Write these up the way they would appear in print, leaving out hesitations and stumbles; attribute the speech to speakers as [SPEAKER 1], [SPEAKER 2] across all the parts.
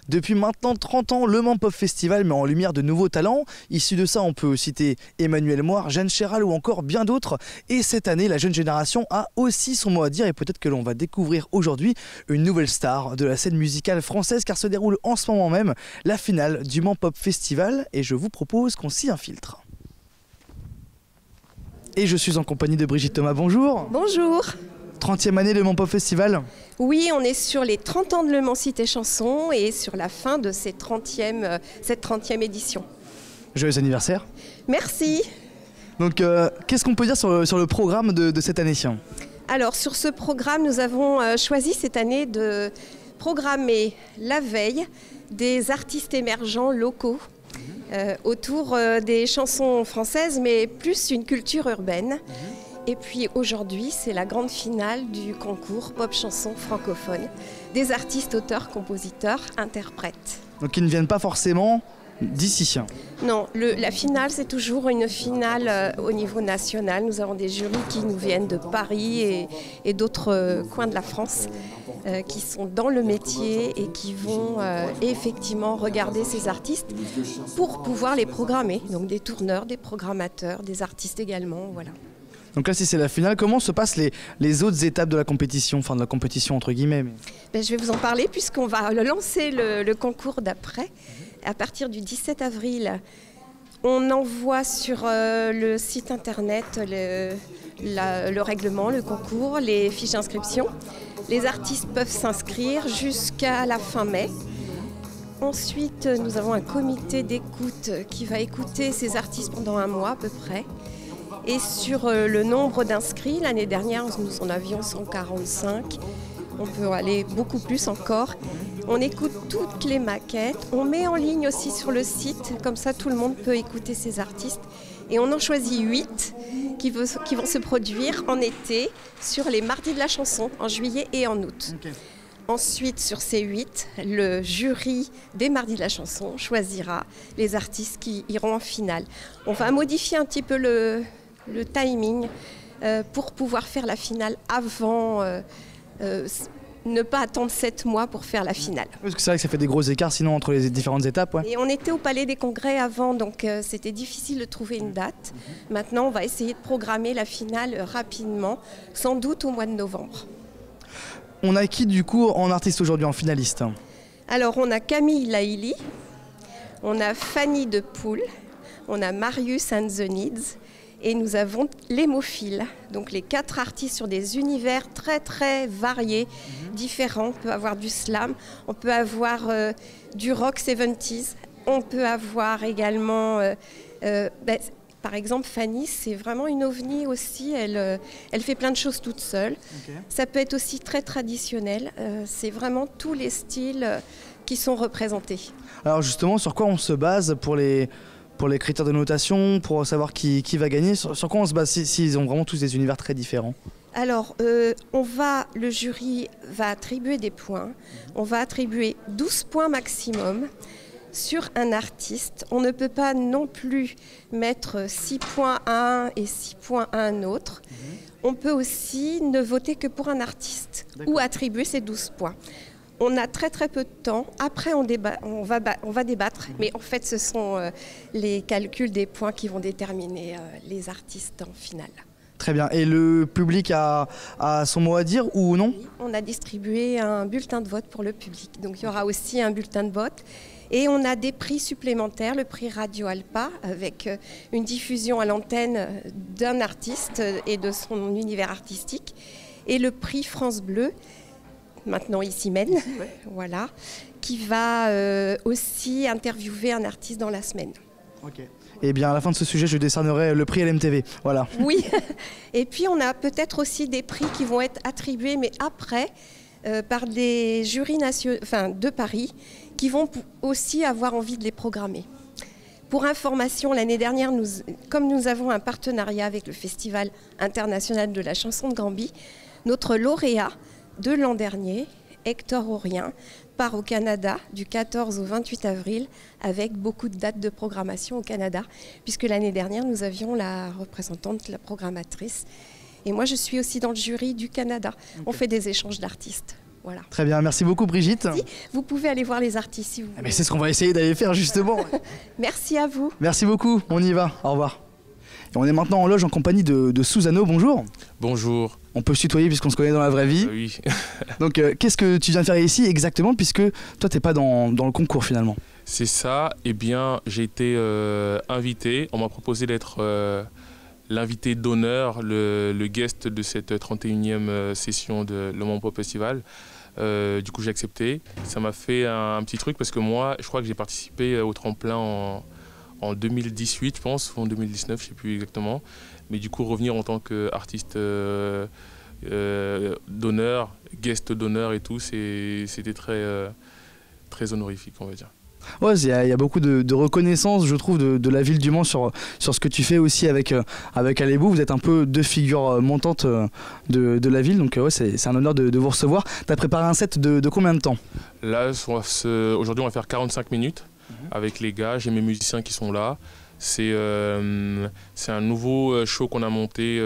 [SPEAKER 1] Depuis maintenant 30 ans, le Mans Pop Festival met en lumière de nouveaux talents. Issus de ça, on peut citer Emmanuel Moir, Jeanne Chéral ou encore bien d'autres. Et cette année, la jeune génération a aussi son mot à dire et peut-être que l'on va découvrir aujourd'hui une nouvelle star de la scène musicale française car se déroule en ce moment même la finale du Mans Pop Festival et je vous propose qu'on s'y infiltre. Et je suis en compagnie de Brigitte Thomas, bonjour.
[SPEAKER 2] Bonjour.
[SPEAKER 1] 30e année Le Mans Pop Festival.
[SPEAKER 2] Oui, on est sur les 30 ans de Le Mans Cité Chanson et sur la fin de cette 30e édition.
[SPEAKER 1] Joyeux anniversaire.
[SPEAKER 2] Merci.
[SPEAKER 1] Donc, qu'est-ce qu'on peut dire sur le programme de cette année?
[SPEAKER 2] Alors, sur ce programme, nous avons choisi cette année de programmer la veille des artistes émergents locaux autour des chansons françaises, mais plus une culture urbaine. Et puis aujourd'hui, c'est la grande finale du concours pop chanson francophone des artistes, auteurs, compositeurs, interprètes.
[SPEAKER 1] Donc ils ne viennent pas forcément d'ici.
[SPEAKER 2] Non, la finale, c'est toujours une finale au niveau national. Nous avons des jurys qui nous viennent de Paris et d'autres coins de la France qui sont dans le métier et qui vont effectivement regarder ces artistes pour pouvoir les programmer. Donc des tourneurs, des programmateurs, des artistes également, voilà.
[SPEAKER 1] Donc là, si c'est la finale, comment se passent les autres étapes de la compétition, enfin de la compétition entre guillemets
[SPEAKER 2] Je vais vous en parler puisqu'on va lancer le concours d'après. À partir du 17 avril, on envoie sur le site internet le règlement, le concours, les fiches d'inscription. Les artistes peuvent s'inscrire jusqu'à la fin mai. Ensuite, nous avons un comité d'écoute qui va écouter ces artistes pendant un mois à peu près. Et sur le nombre d'inscrits, l'année dernière, nous en avions 145. On peut aller beaucoup plus encore. On écoute toutes les maquettes. On met en ligne aussi sur le site. Comme ça, tout le monde peut écouter ces artistes. Et on en choisit 8 qui vont se produire en été sur les mardis de la chanson, en juillet et en août. Okay. Ensuite, sur ces 8, le jury des mardis de la chanson choisira les artistes qui iront en finale. On va modifier un petit peu le timing pour pouvoir faire la finale avant, ne pas attendre 7 mois pour faire la finale.
[SPEAKER 1] Parce que c'est vrai que ça fait des gros écarts sinon entre les différentes étapes. Ouais.
[SPEAKER 2] Et on était au Palais des Congrès avant, donc c'était difficile de trouver une date. Maintenant, on va essayer de programmer la finale rapidement, sans doute au mois de novembre.
[SPEAKER 1] On a qui du coup en artiste aujourd'hui, en finaliste? Alors
[SPEAKER 2] on a Camille Laïli, on a Fanny de Poul, on a Marius and the Needs, et nous avons l'hémophile, donc les 4 artistes sur des univers très très variés, différents. On peut avoir du slam, on peut avoir du rock 70s, on peut avoir également, par exemple Fanny, c'est vraiment une ovni aussi, elle fait plein de choses toute seule. Okay. Ça peut être aussi très traditionnel, c'est vraiment tous les styles qui sont représentés.
[SPEAKER 1] Alors justement, sur quoi on se base pour les critères de notation, pour savoir qui va gagner, sur quoi on se base s'ils ont vraiment tous des univers très différents?
[SPEAKER 2] Alors, le jury va attribuer des points. On va attribuer 12 points maximum sur un artiste. On ne peut pas non plus mettre 6 points à un et 6 points à un autre. On peut aussi ne voter que pour un artiste ou attribuer ces 12 points. On a très très peu de temps. Après, on va débattre. Mais en fait, ce sont les calculs des points qui vont déterminer les artistes en finale.
[SPEAKER 1] Très bien. Et le public a son mot à dire ou non?
[SPEAKER 2] Oui, on a distribué un bulletin de vote pour le public. Donc, il y aura aussi un bulletin de vote. Et on a des prix supplémentaires, le prix Radio Alpa, avec une diffusion à l'antenne d'un artiste et de son univers artistique. Et le prix France Bleu, maintenant ici même, voilà, qui va aussi interviewer un artiste dans la semaine.
[SPEAKER 1] Ok. Et bien à la fin de ce sujet, je décernerai le prix LMTV. Voilà.
[SPEAKER 2] Oui. Et puis on a peut-être aussi des prix qui vont être attribués, mais après, par des jurys de Paris, qui vont aussi avoir envie de les programmer. Pour information, l'année dernière, comme nous avons un partenariat avec le Festival international de la chanson de Gambie, notre lauréat de l'an dernier, Hector Aurien, part au Canada du 14 au 28 avril avec beaucoup de dates de programmation au Canada, puisque l'année dernière, nous avions la représentante, la programmatrice. Et moi, je suis aussi dans le jury du Canada. Okay. On fait des échanges d'artistes. Voilà.
[SPEAKER 1] Très bien, merci beaucoup Brigitte.
[SPEAKER 2] Si, vous pouvez aller voir les artistes si vous voulez.
[SPEAKER 1] Mais c'est ce qu'on va essayer d'aller faire justement.
[SPEAKER 2] Merci à vous.
[SPEAKER 1] Merci beaucoup, on y va, au revoir. Et on est maintenant en loge en compagnie de Susano, bonjour.
[SPEAKER 3] Bonjour.
[SPEAKER 1] On peut se tutoyer puisqu'on se connaît dans la vraie vie.
[SPEAKER 3] Oui.
[SPEAKER 1] Donc qu'est-ce que tu viens faire ici exactement, puisque toi t'es pas dans le concours finalement?
[SPEAKER 3] C'est ça. Eh bien, j'ai été invité. On m'a proposé d'être l'invité d'honneur, le guest de cette 31e session de Le Mans Pop Festival. Du coup, j'ai accepté. Ça m'a fait un petit truc parce que moi, je crois que j'ai participé au tremplin en 2018, je pense, ou en 2019, je ne sais plus exactement. Mais du coup, revenir en tant qu'artiste d'honneur, guest d'honneur et tout, c'était très honorifique, on va dire.
[SPEAKER 1] Ouais, il y a beaucoup de reconnaissance, je trouve, de la ville du Mans sur ce que tu fais aussi avec Alébou. Vous êtes un peu deux figures montantes de la ville, donc ouais, c'est un honneur de vous recevoir. Tu as préparé un set de combien de temps?
[SPEAKER 3] Là, aujourd'hui, on va faire 45 minutes avec les gars. J'ai mes musiciens qui sont là. C'est un nouveau show qu'on a monté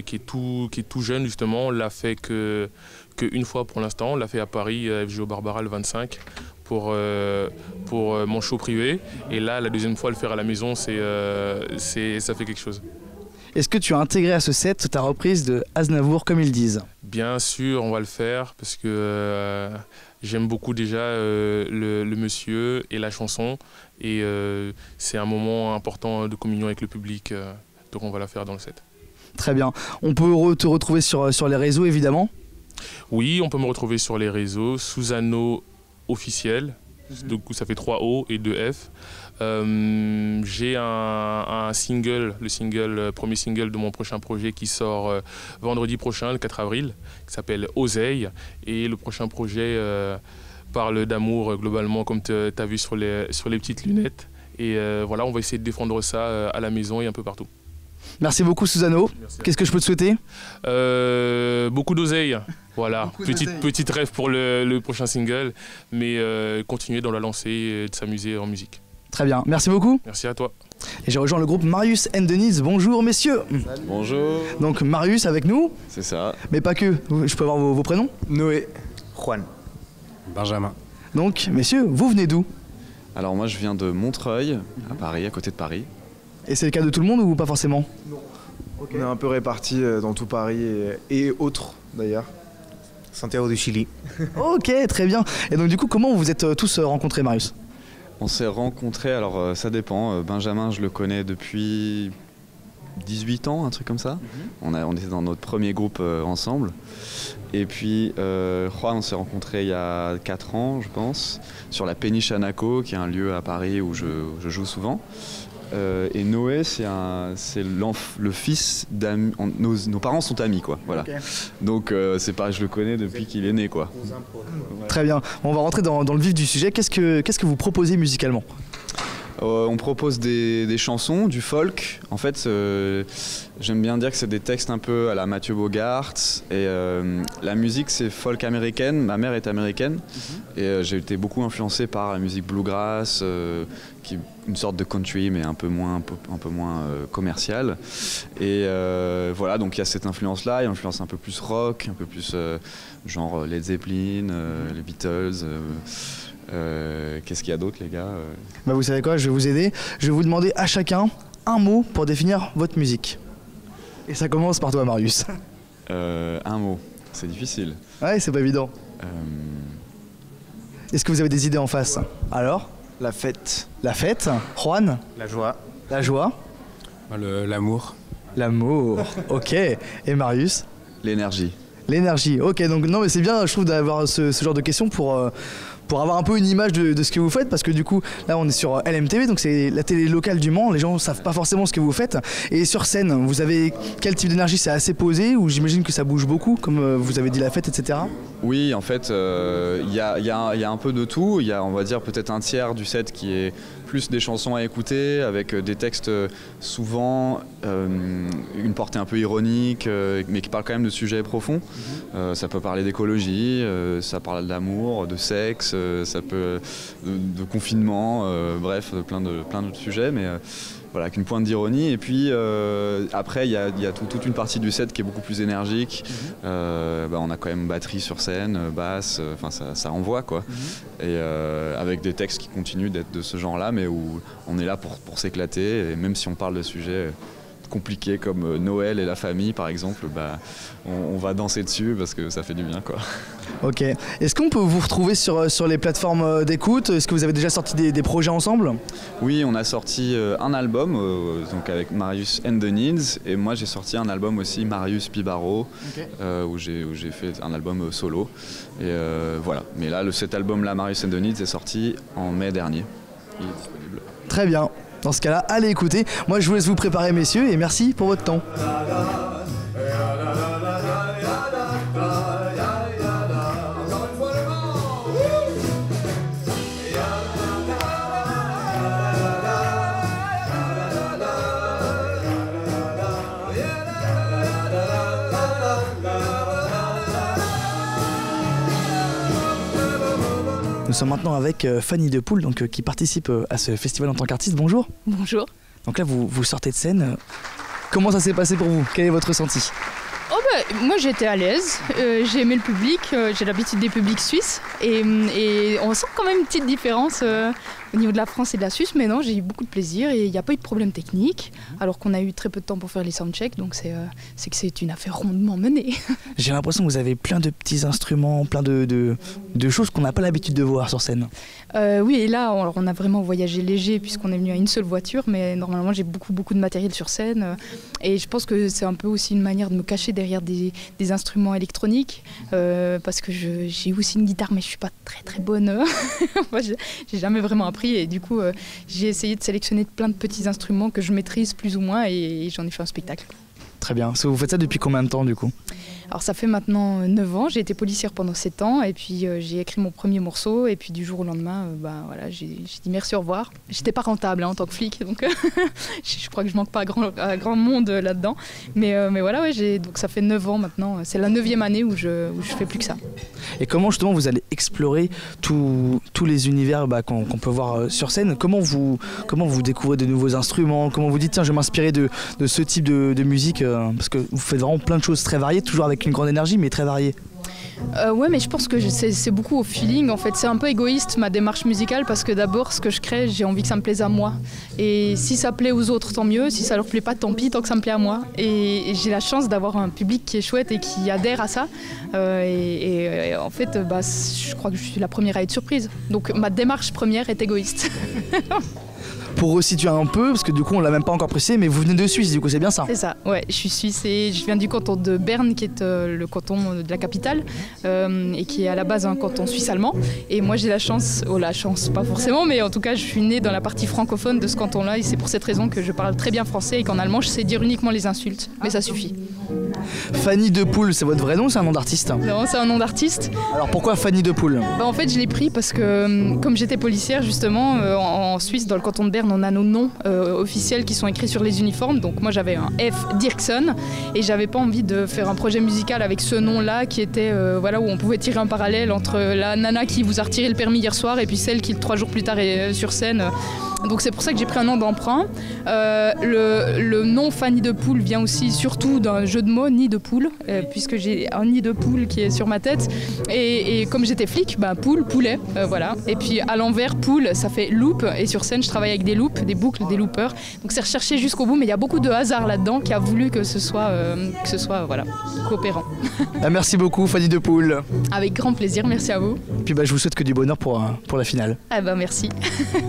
[SPEAKER 3] qui est tout jeune, justement. On l'a fait qu'une fois pour l'instant. On l'a fait à Paris, à FGO Barbara, le 25. Pour mon show privé, et là la deuxième fois le faire à la maison, ça fait quelque chose.
[SPEAKER 1] Est-ce que tu as intégré à ce set ta reprise de Aznavour comme ils disent?
[SPEAKER 3] Bien sûr, on va le faire parce que j'aime beaucoup déjà le monsieur et la chanson, et c'est un moment important de communion avec le public, donc on va la faire dans le set.
[SPEAKER 1] Très bien. On peut te retrouver sur les réseaux évidemment?
[SPEAKER 3] Oui, on peut me retrouver sur les réseaux, Susano officiel, donc ça fait 3 O et 2 F. J'ai un single, premier single de mon prochain projet qui sort vendredi prochain, le 4 avril, qui s'appelle Oseille. Et le prochain projet parle d'amour globalement, comme tu as vu sur les petites lunettes. Et voilà, on va essayer de défendre ça à la maison et un peu partout.
[SPEAKER 1] Merci beaucoup Susano. Qu'est-ce que je peux te souhaiter?
[SPEAKER 3] Beaucoup d'oseille. Voilà, petite rêve pour le prochain single, mais continuer dans la lancée et de s'amuser en musique.
[SPEAKER 1] Très bien, merci beaucoup.
[SPEAKER 3] Merci à toi.
[SPEAKER 1] Et j'ai rejoint le groupe Marius and Denise. Bonjour messieurs.
[SPEAKER 4] Salut. Bonjour.
[SPEAKER 1] Donc Marius avec nous.
[SPEAKER 4] C'est ça.
[SPEAKER 1] Mais pas que, je peux avoir vos prénoms?
[SPEAKER 5] Noé. Juan.
[SPEAKER 6] Benjamin.
[SPEAKER 1] Donc messieurs, vous venez d'où?
[SPEAKER 4] Alors moi je viens de Montreuil, à Paris, à côté de Paris.
[SPEAKER 1] Et c'est le cas de tout le monde ou pas forcément?
[SPEAKER 5] Non. Okay. On est un peu répartis dans tout Paris et autres d'ailleurs. Santiago du Chili.
[SPEAKER 1] Ok, très bien. Et donc du coup, comment vous vous êtes tous rencontrés, Marius?
[SPEAKER 4] On s'est rencontrés, alors ça dépend. Benjamin, je le connais depuis 18 ans, un truc comme ça. On était dans notre premier groupe ensemble. Et puis Juan, on s'est rencontrés il y a 4 ans, je pense, sur la Péniche Anaco, qui est un lieu à Paris où je joue souvent. Et Noé, c'est le fils d'amis. Nos parents sont amis, quoi. Voilà. Okay. Donc c'est pas, je le connais depuis qu'il est né, quoi.
[SPEAKER 1] Très bien. On va rentrer dans le vif du sujet. Qu'est-ce que vous proposez musicalement?
[SPEAKER 4] On propose des chansons, du folk. En fait, j'aime bien dire que c'est des textes un peu à la Mathieu Bogart. Et la musique, c'est folk américaine. Ma mère est américaine. Et j'ai été beaucoup influencé par la musique bluegrass, qui est une sorte de country, mais un peu moins commerciale. Et voilà, donc il y a cette influence-là. Il y a une influence un peu plus rock, un peu plus genre Led Zeppelin, les Beatles. Qu'est-ce qu'il y a d'autre, les gars?
[SPEAKER 1] Bah vous savez quoi, je vais vous aider. Je vais vous demander à chacun un mot pour définir votre musique. Et ça commence par toi, Marius.
[SPEAKER 4] Un mot, c'est difficile.
[SPEAKER 1] Ouais, c'est pas évident. Est-ce que vous avez des idées en face? Alors?
[SPEAKER 5] La fête.
[SPEAKER 1] La fête. Juan?
[SPEAKER 5] La joie.
[SPEAKER 1] La joie.
[SPEAKER 6] L'amour.
[SPEAKER 1] L'amour, ok. Et Marius?
[SPEAKER 4] L'énergie.
[SPEAKER 1] L'énergie, ok. Donc non, mais c'est bien, je trouve, d'avoir ce genre de questions pour avoir un peu une image de ce que vous faites, parce que du coup là on est sur LMTV, donc c'est la télé locale du Mans, les gens ne savent pas forcément ce que vous faites. Et sur scène, vous avez quel type d'énergie? C'est assez posé, ou j'imagine que ça bouge beaucoup, comme vous avez dit la fête, etc.
[SPEAKER 4] Oui, en fait, il y a un peu de tout. Il y a, on va dire, peut-être un tiers du set qui est plus des chansons à écouter, avec des textes souvent une portée un peu ironique, mais qui parlent quand même de sujets profonds. Ça peut parler d'écologie, ça parle d'amour, de sexe, ça peut de confinement, bref, plein d'autres sujets. voilà, qu'une pointe d'ironie. Et puis après, il y a toute une partie du set qui est beaucoup plus énergique. On a quand même batterie sur scène, basse, ça envoie quoi. Et avec des textes qui continuent d'être de ce genre-là, mais où on est là pour s'éclater. Et même si on parle de sujets compliqués comme Noël et la famille par exemple, on va danser dessus parce que ça fait du bien quoi.
[SPEAKER 1] Ok. Est-ce qu'on peut vous retrouver sur les plateformes d'écoute? Est-ce que vous avez déjà sorti des projets ensemble?
[SPEAKER 4] Oui, on a sorti un album donc avec Marius and the Needs, et moi j'ai sorti un album aussi, Marius Pibaro, où j'ai fait un album solo. Et voilà. Mais là, cet album-là, Marius and the Needs, est sorti en mai dernier. Il est disponible.
[SPEAKER 1] Très bien. Dans ce cas-là, allez écouter. Moi, je vous laisse vous préparer, messieurs, et merci pour votre temps. Nous sommes maintenant avec Fanny Depoule, qui participe à ce festival en tant qu'artiste. Bonjour.
[SPEAKER 7] Bonjour.
[SPEAKER 1] Donc là, vous sortez de scène. Comment ça s'est passé pour vous? Quel est votre ressenti?
[SPEAKER 7] Moi j'étais à l'aise, j'ai aimé le public, j'ai l'habitude des publics suisses et on sent quand même une petite différence au niveau de la France et de la Suisse, mais non, j'ai eu beaucoup de plaisir et il n'y a pas eu de problème technique, alors qu'on a eu très peu de temps pour faire les soundchecks, donc c'est que c'est une affaire rondement menée.
[SPEAKER 1] J'ai l'impression que vous avez plein de petits instruments, plein de choses qu'on n'a pas l'habitude de voir sur scène.
[SPEAKER 7] Oui, et là on a vraiment voyagé léger puisqu'on est venu à une seule voiture, mais normalement j'ai beaucoup de matériel sur scène et je pense que c'est un peu aussi une manière de me cacher derrière des instruments électroniques parce que j'ai aussi une guitare mais je suis pas très bonne. Moi j'ai jamais vraiment appris et du coup j'ai essayé de sélectionner plein de petits instruments que je maîtrise plus ou moins et j'en ai fait un spectacle.
[SPEAKER 1] Très bien. Vous faites ça depuis combien de temps du coup?
[SPEAKER 7] Alors ça fait maintenant 9 ans, j'ai été policière pendant 7 ans et puis j'ai écrit mon premier morceau et puis du jour au lendemain voilà, j'ai dit merci, au revoir. J'étais pas rentable en tant que flic donc je crois que je manque pas à grand monde là-dedans. Mais voilà, ouais, donc ça fait 9 ans maintenant, c'est la 9e année où je fais plus que ça.
[SPEAKER 1] Et comment justement vous allez explorer tous les univers qu'on peut voir sur scène? Comment vous découvrez de nouveaux instruments? Comment vous dites tiens je vais m'inspirer de ce type de musique parce que vous faites vraiment plein de choses très variées, toujours avec une grande énergie mais très variée.
[SPEAKER 7] Ouais, mais je pense que c'est beaucoup au feeling en fait. C'est un peu égoïste ma démarche musicale parce que d'abord ce que je crée, j'ai envie que ça me plaise à moi. Et si ça plaît aux autres, tant mieux. Si ça leur plaît pas, tant pis, tant que ça me plaît à moi. Et j'ai la chance d'avoir un public qui est chouette et qui adhère à ça. Et en fait, je crois que je suis la première à être surprise. Donc ma démarche première est égoïste.
[SPEAKER 1] Pour resituer un peu, parce que du coup on l'a même pas encore précisé, mais vous venez de Suisse, du coup c'est bien ça?
[SPEAKER 7] C'est ça, ouais, je suis suisse et je viens du canton de Berne qui est le canton de la capitale et qui est à la base un canton suisse-allemand. Et moi j'ai la chance pas forcément, mais en tout cas je suis née dans la partie francophone de ce canton-là et c'est pour cette raison que je parle très bien français et qu'en allemand je sais dire uniquement les insultes, mais ça suffit.
[SPEAKER 1] Fanny Depoule, c'est votre vrai nom ou c'est un nom d'artiste?
[SPEAKER 7] Non, c'est un nom d'artiste.
[SPEAKER 1] Alors pourquoi Fanny Depoule?
[SPEAKER 7] En fait je l'ai pris parce que comme j'étais policière justement en Suisse, dans le canton de Berne, on a nos noms officiels qui sont écrits sur les uniformes. Donc moi j'avais un F Dirksen et j'avais pas envie de faire un projet musical avec ce nom-là qui était voilà, où on pouvait tirer un parallèle entre la nana qui vous a retiré le permis hier soir et puis celle qui 3 jours plus tard est sur scène. Donc c'est pour ça que j'ai pris un nom d'emprunt. Le nom Fanny Depoule vient aussi surtout d'un jeu de mots, nid de poule, puisque j'ai un nid de poule qui est sur ma tête. Et comme j'étais flic, poule, poulet, voilà. Et puis à l'envers, poule, ça fait loop. Et sur scène, je travaille avec des loops, des boucles, des loopers. Donc c'est recherché jusqu'au bout, mais il y a beaucoup de hasard là-dedans qui a voulu que ce soit voilà, coopérant.
[SPEAKER 1] Merci beaucoup Fanny Depoule.
[SPEAKER 7] Avec grand plaisir, merci à vous.
[SPEAKER 1] Et puis je vous souhaite que du bonheur pour la finale.
[SPEAKER 7] Merci.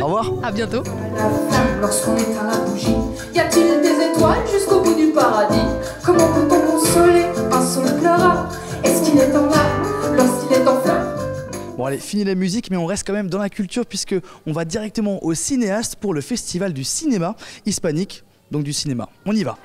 [SPEAKER 1] Au revoir.
[SPEAKER 7] À bientôt.
[SPEAKER 8] La flamme lorsqu'on éteint la bougie. Y a-t-il des étoiles jusqu'au bout du paradis? Comment peut-on consoler un seul pleurard? Est-ce qu'il est en larmes lorsqu'il est en flamme?
[SPEAKER 1] Bon allez, fini la musique, mais on reste quand même dans la culture puisque on va directement au cinéaste pour le festival du cinéma hispanique, donc du cinéma. On y va.